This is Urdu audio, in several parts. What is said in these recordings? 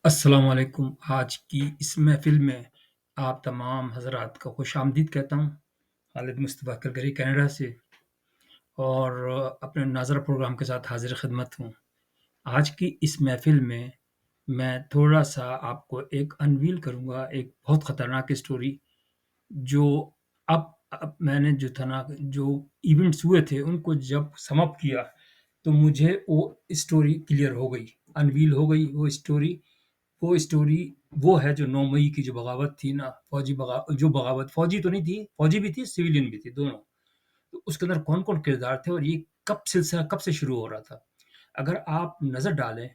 السلام علیکم۔ آج کی اس محفل میں آپ تمام حضرات کا خوش آمدید کہتا ہوں۔ خالد مصطفیٰ کلگری کینیڈا سے، اور اپنے ناظرہ پروگرام کے ساتھ حاضر خدمت ہوں۔ آج کی اس محفل میں تھوڑا سا آپ کو ایک انویل کروں گا، ایک بہت خطرناک اسٹوری جو اب میں نے جو تھا نا، جو ایونٹس ہوئے تھے ان کو جب سم اپ کیا تو مجھے وہ اسٹوری کلیئر ہو گئی، انویل ہو گئی وہ اسٹوری وہ ہے جو 9 مئی کی جو بغاوت تھی نا، جو بغاوت فوجی تو نہیں تھی، فوجی بھی تھی، سویلین بھی تھی، دونوں۔ تو اس کے اندر کون کون کردار تھے اور یہ سلسلہ کب سے شروع ہو رہا تھا؟ اگر آپ نظر ڈالیں،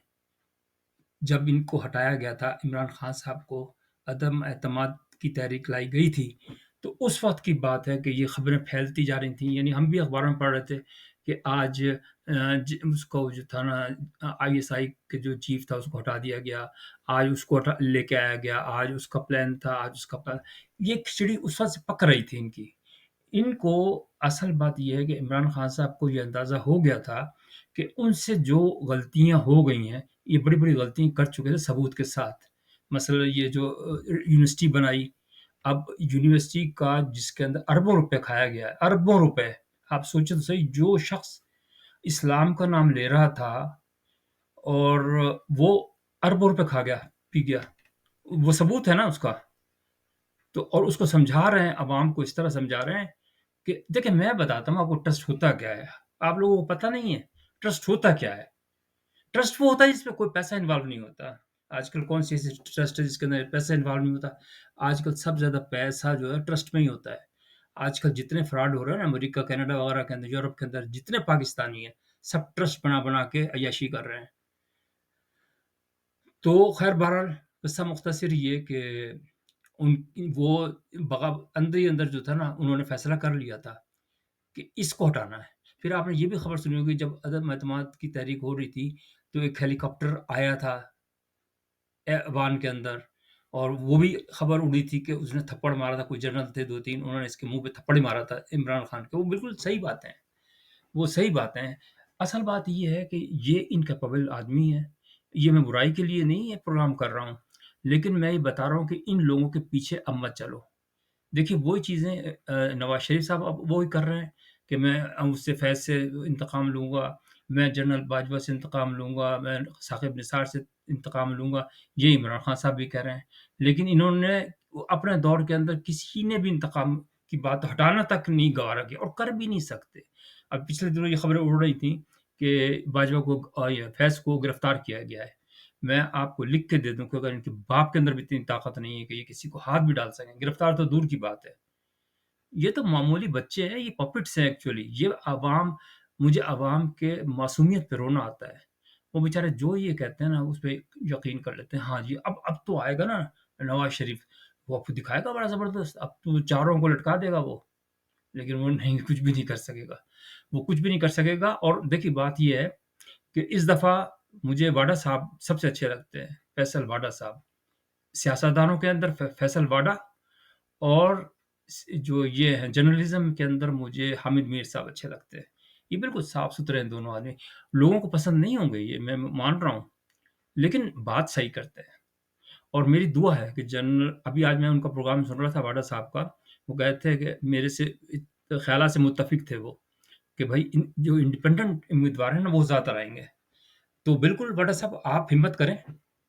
جب ان کو ہٹایا گیا تھا، عمران خان صاحب کو عدم اعتماد کی تحریک لائی گئی تھی، تو اس وقت کی بات ہے کہ یہ خبریں پھیلتی جا رہی تھیں، یعنی ہم بھی اخباروں میں پڑھ رہے تھے کہ آج اس کو جو تھا نا، آئی ایس آئی کے جو چیف تھا اس کو ہٹا دیا گیا، آج اس کو لے کے آیا گیا، آج اس کا پلان تھا، آج اس کا پلان۔ یہ کھچڑی اس وقت سے پک رہی تھی ان کی۔ ان کو اصل بات یہ ہے کہ عمران خان صاحب کو یہ اندازہ ہو گیا تھا کہ ان سے جو غلطیاں ہو گئی ہیں، یہ بڑی بڑی غلطیاں کر چکے تھے ثبوت کے ساتھ۔ مثلا یہ جو یونیورسٹی بنائی، اب یونیورسٹی کا جس کے اندر اربوں روپے کھایا گیا ہے، اربوں روپے۔ آپ سوچیں تو صحیح، جو شخص اسلام کا نام لے رہا تھا اور وہ اربوں روپے کھا گیا، پی گیا، وہ ثبوت ہے نا اس کا۔ تو اور اس کو سمجھا رہے ہیں، عوام کو اس طرح سمجھا رہے ہیں کہ دیکھیں میں بتاتا ہوں آپ کو ٹرسٹ ہوتا کیا ہے۔ آپ لوگوں کو پتہ نہیں ہے ٹرسٹ ہوتا کیا ہے۔ ٹرسٹ وہ ہوتا ہے جس میں کوئی پیسہ انوالو نہیں ہوتا۔ آج کل کون سی ایسی ٹرسٹ ہے جس کے اندر پیسہ انوالو نہیں ہوتا؟ آج کل سب سے زیادہ پیسہ جو ہے ٹرسٹ میں ہی ہوتا ہے۔ آج کل جتنے فراڈ ہو رہے ہیں نا، امریکہ، کینیڈا وغیرہ کے اندر، یورپ کے اندر جتنے پاکستانی ہیں، سب ٹرسٹ بنا بنا کے عیاشی کر رہے ہیں۔ تو خیر بہرحال قصہ مختصر یہ کہ ان وہ اندر ہی اندر جو تھا نا، انہوں نے فیصلہ کر لیا تھا کہ اس کو ہٹانا ہے۔ پھر آپ نے یہ بھی خبر سنی ہوگی، جب عدم اعتماد کی تحریک ہو رہی تھی تو ایک ہیلی کاپٹر آیا تھا ایوان کے اندر، اور وہ بھی خبر اڑی تھی کہ اس نے تھپڑ مارا تھا، کوئی جنرل تھے دو تین، انہوں نے اس کے منہ پہ تھپڑ ہی مارا تھا عمران خان کے۔ وہ بالکل صحیح باتیں ہیں، وہ صحیح باتیں ہیں۔ اصل بات یہ ہے کہ یہ انکیپیبل آدمی ہے۔ یہ میں برائی کے لیے نہیں یہ پروگرام کر رہا ہوں، لیکن میں یہ بتا رہا ہوں کہ ان لوگوں کے پیچھے اب مت چلو۔ دیکھیے وہی چیزیں نواز شریف صاحب اب وہی کر رہے ہیں کہ میں اس سے فیض سے انتقام لوں گا، میں جنرل باجوہ سے انتقام لوں گا، میں ثاقب نثار سے انتقام لوں گا۔ یہ عمران خان صاحب بھی کہہ رہے ہیں، لیکن انہوں نے اپنے دور کے اندر کسی نے بھی انتقام کی بات ہٹانا تک نہیں گوارا کیا، اور کر بھی نہیں سکتے۔ اب پچھلے دنوں یہ خبریں اڑ رہی تھیں کہ باجوہ کو فیض کو گرفتار کیا گیا ہے۔ میں آپ کو لکھ کے دے دوں کہ اگر ان کے باپ کے اندر بھی اتنی طاقت نہیں ہے کہ یہ کسی کو ہاتھ بھی ڈال سکیں، گرفتار تو دور کی بات ہے۔ یہ تو معمولی بچے ہیں، یہ پپٹس ہیں ایکچولی۔ یہ عوام، مجھے عوام کے معصومیت پہ رونا آتا ہے۔ وہ بیچارے جو یہ کہتے ہیں نا اس پہ یقین کر لیتے ہیں۔ ہاں جی، اب تو آئے گا نا نواز شریف، وہ آپ کو دکھائے گا بڑا زبردست، اب تو چاروں کو لٹکا دے گا وہ۔ لیکن وہ نہیں، کچھ بھی نہیں کر سکے گا، وہ کچھ بھی نہیں کر سکے گا۔ اور دیکھیے بات یہ ہے کہ اس دفعہ مجھے واڈا صاحب سب سے اچھے لگتے ہیں، فیصل واڈا صاحب، سیاستدانوں کے اندر فیصل واڈا، اور جو یہ ہے جرنلزم کے اندر مجھے حامد میر صاحب اچھے لگتے ہیں۔ یہ بالکل صاف ستھرے ہیں دونوں آدمی۔ لوگوں کو پسند نہیں ہوں گے، یہ میں مان رہا ہوں، لیکن بات صحیح کرتے ہیں۔ اور میری دعا ہے کہ جنرل، ابھی آج میں ان کا پروگرام سن رہا تھا واڈا صاحب کا، وہ کہتے تھے کہ میرے سے خیالات سے متفق تھے وہ، کہ بھائی جو انڈیپینڈنٹ امیدوار ہیں نا وہ زیادہ آئیں گے۔ تو بالکل واڈا صاحب آپ ہمت کریں،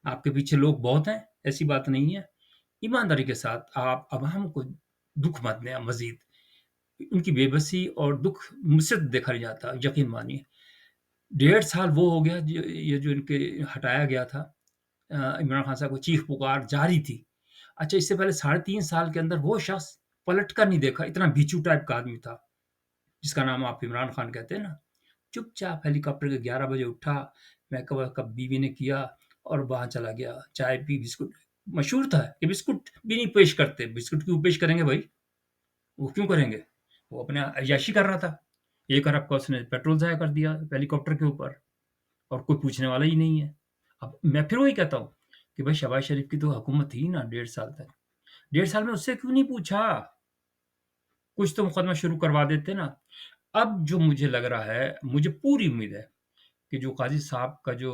آپ کے پیچھے لوگ بہت ہیں، ایسی بات نہیں ہے۔ ایمانداری کے ساتھ آپ عوام کو دکھ مت دیں مزید۔ ان کی بے بسی اور دکھ مجھ سے دیکھا نہیں جاتا، یقین مانیے۔ 1.5 سال وہ ہو گیا یہ جو ان کے ہٹایا گیا تھا عمران خان صاحب کو، چیخ پکار جاری تھی۔ اچھا، اس سے پہلے 3.5 سال کے اندر وہ شخص پلٹ کر نہیں دیکھا، اتنا بھیچو ٹائپ کا آدمی تھا جس کا نام آپ عمران خان کہتے ہیں نا۔ چپ چاپ ہیلی کاپٹر کے 11 بجے اٹھا، میک اپ بیوی نے کیا اور وہاں چلا گیا، چائے پی، بسکٹ۔ مشہور تھا کہ بسکٹ بھی نہیں پیش کرتے، بسکٹ کیوں پیش کریں گے بھائی، وہ کیوں کریں گے؟ وہ اپنے عیاشی کر رہا تھا۔ 1 ارب کا اس نے پیٹرول ضائع کر دیا ہیلی کاپٹر کے اوپر، اور کوئی پوچھنے والا ہی نہیں ہے۔ اب میں پھر وہی کہتا ہوں کہ بھائی شہباز شریف کی تو حکومت تھی نا 1.5 سال تک، 1.5 سال میں اس سے کیوں نہیں پوچھا؟ کچھ تو مقدمہ شروع کروا دیتے نا۔ اب جو مجھے لگ رہا ہے، مجھے پوری امید ہے کہ جو قاضی صاحب کا جو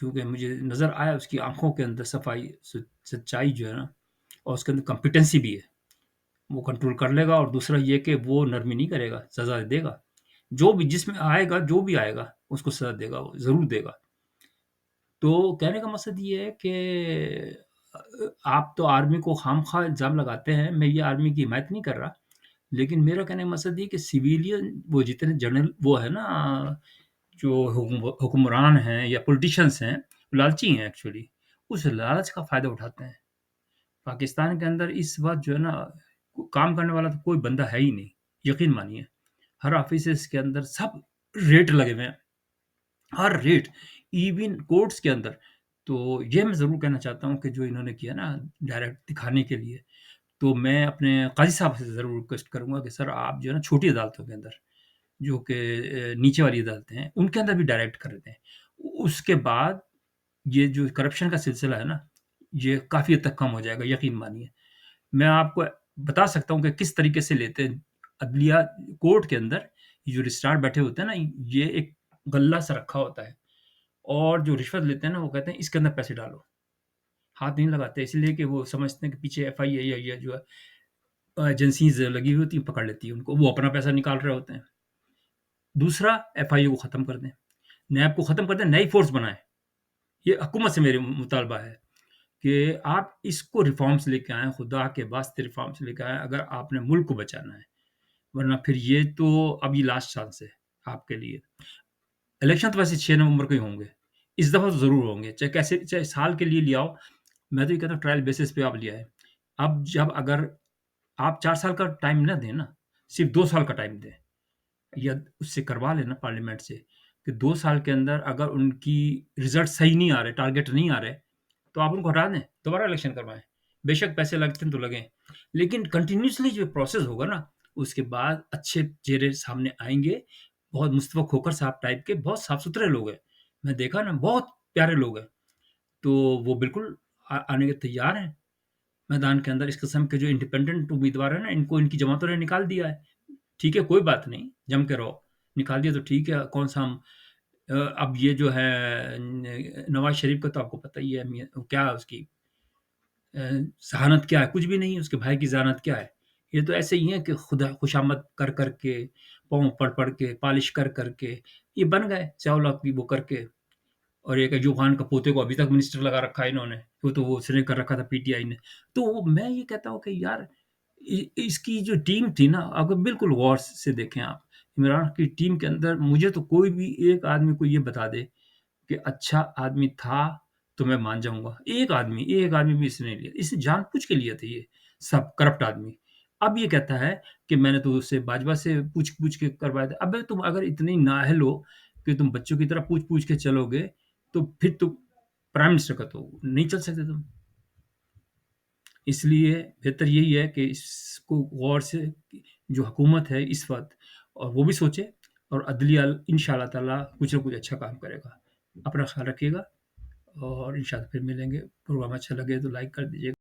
کیونکہ مجھے نظر آیا اس کی آنکھوں کے اندر صفائی، سچائی جو ہے نا، اور اس کے اندر کمپیٹنسی بھی ہے، وہ کنٹرول کر لے گا۔ اور دوسرا یہ کہ وہ نرمی نہیں کرے گا، سزا دے گا، جو بھی جس میں آئے گا، جو بھی آئے گا اس کو سزا دے گا، وہ ضرور دے گا۔ تو کہنے کا مقصد یہ ہے کہ آپ تو آرمی کو خام خواہ الزام لگاتے ہیں، میں یہ آرمی کی حمایت نہیں کر رہا، لیکن میرا کہنے کا مقصد یہ کہ سویلین وہ جتنے جنرل وہ ہے نا، جو حکمران ہیں یا پولیٹیشنس ہیں، لالچی ہیں ایکچولی، اس لالچ کا فائدہ اٹھاتے ہیں۔ پاکستان کے اندر اس وقت جو ہے نا، کام کرنے والا تو کوئی بندہ ہے ہی نہیں، یقین مانیے۔ ہر آفیسز کے اندر سب ریٹ لگے ہوئے ہیں، ہر ریٹ، ایون کورٹس کے اندر۔ تو یہ میں ضرور کہنا چاہتا ہوں کہ جو انہوں نے کیا نا ڈائریکٹ دکھانے کے لیے، تو میں اپنے قاضی صاحب سے ضرور ریکویسٹ کروں گا کہ سر آپ جو ہے نا چھوٹی عدالتوں کے اندر، جو کہ نیچے والی عدالتیں ہیں، ان کے اندر بھی ڈائریکٹ کر دیں۔ اس کے بعد یہ جو کرپشن کا سلسلہ ہے نا، یہ کافی حد تک کم ہو جائے گا، یقین مانیے۔ میں آپ کو بتا سکتا ہوں کہ کس طریقے سے لیتے ہیں عدلیہ کورٹ کے اندر۔ یہ جو رجسٹرار بیٹھے ہوتے ہیں نا، یہ ایک غلہ سا رکھا ہوتا ہے، اور جو رشوت لیتے ہیں نا، وہ کہتے ہیں اس کے اندر پیسے ڈالو، ہاتھ نہیں لگاتے، اس لیے کہ وہ سمجھتے ہیں کہ پیچھے ایف آئی اے یا جو ایجنسیز لگی ہوئی ہوتی ہیں، پکڑ لیتی ہیں ان کو، وہ اپنا پیسہ نکال رہے ہوتے ہیں۔ دوسرا، ایف آئی اے کو ختم کر دیں، نیب کو ختم کر دیں، نئی فورس بنائیں۔ یہ حکومت سے میرے مطالبہ ہے کہ آپ اس کو ریفارمز لے کے آئیں، خدا کے واسطے ریفارمز لے کے آئیں، اگر آپ نے ملک کو بچانا ہے، ورنہ پھر یہ تو اب یہ لاسٹ چانس ہے آپ کے لیے۔ الیکشن تو ویسے 6 نومبر کو ہی ہوں گے، اس دفعہ تو ضرور ہوں گے، چاہے کیسے، چاہے سال کے لیے لے آؤ، میں تو یہ کہتا ہوں ٹرائل بیسس پہ آپ لے آئے۔ اب جب اگر آپ 4 سال کا ٹائم نہ دیں نا، صرف 2 سال کا ٹائم دیں، یا اس سے کروا لینا پارلیمنٹ سے کہ 2 سال کے اندر اگر ان کی رزلٹ صحیح نہیں آ رہے، ٹارگیٹ نہیں آ رہے، تو آپ ان کو ہٹا دیں، دوبارہ الیکشن کروائیں۔ بے شک پیسے لگتے ہیں تو لگیں، لیکن کنٹینیوسلی جو پروسیس ہوگا نا، اس کے بعد اچھے چہرے سامنے آئیں گے۔ بہت مصطفیٰ کھوکھر صاحب ٹائپ کے بہت صاف ستھرے لوگ ہیں، میں دیکھا نا، بہت پیارے لوگ ہیں، تو وہ بالکل آنے کے تیار ہیں میدان کے اندر۔ اس قسم کے جو انڈیپینڈنٹ امیدوار ہیں نا، ان کو ان کی جماعتوں نے نکال دیا ہے۔ ٹھیک ہے، کوئی بات نہیں، جم کے رہو، نکال دیا تو ٹھیک ہے، کون سا ہم اب یہ جو ہے نواز شریف کا تو آپ کو پتہ ہی ہے کیا اس کی ذہانت کیا ہے، کچھ بھی نہیں، اس کے بھائی کی ذہانت کیا ہے۔ یہ تو ایسے ہی ہے کہ خدا خوشامد کر کر کے، پاؤں پڑھ کے، پالش کر کر کے یہ بن گئے، سیاولا کی وہ کر کے۔ اور ایک ایوب خان کا پوتے کو ابھی تک منسٹر لگا رکھا ہے انہوں نے، وہ تو وہ اس نے کر رکھا تھا پی ٹی آئی نے۔ تو میں یہ کہتا ہوں کہ یار اس کی جو ٹیم تھی نا، اگر بالکل غور سے دیکھیں آپ، عمران کی ٹیم کے اندر مجھے تو کوئی بھی ایک آدمی کو یہ بتا دے کہ اچھا آدمی تھا تو میں مان جاؤں گا۔ ایک آدمی بھی اس نے لیا، اس نے جان پوچھ کے لیا تھا یہ سب کرپٹ آدمی۔ اب یہ کہتا ہے کہ میں نے تو اس سے باجوہ سے پوچھ کے کروایا تھا۔ ابے تم اگر اتنی نااہل ہو کہ تم بچوں کی طرح پوچھ کے چلو گے، تو پھر تو پرائم منسٹر کا تو نہیں چل سکتے تم۔ اس لیے بہتر یہی ہے کہ اس کو غور سے جو حکومت ہے اس وقت، اور وہ بھی سوچے، اور عدلیہ ان شاء اللہ تعالیٰ کچھ نہ کچھ اچھا کام کرے گا۔ اپنا خیال رکھیے گا، اور ان شاء اللہ پھر ملیں گے۔ پروگرام اچھا لگے تو لائک کر دیجیے گا۔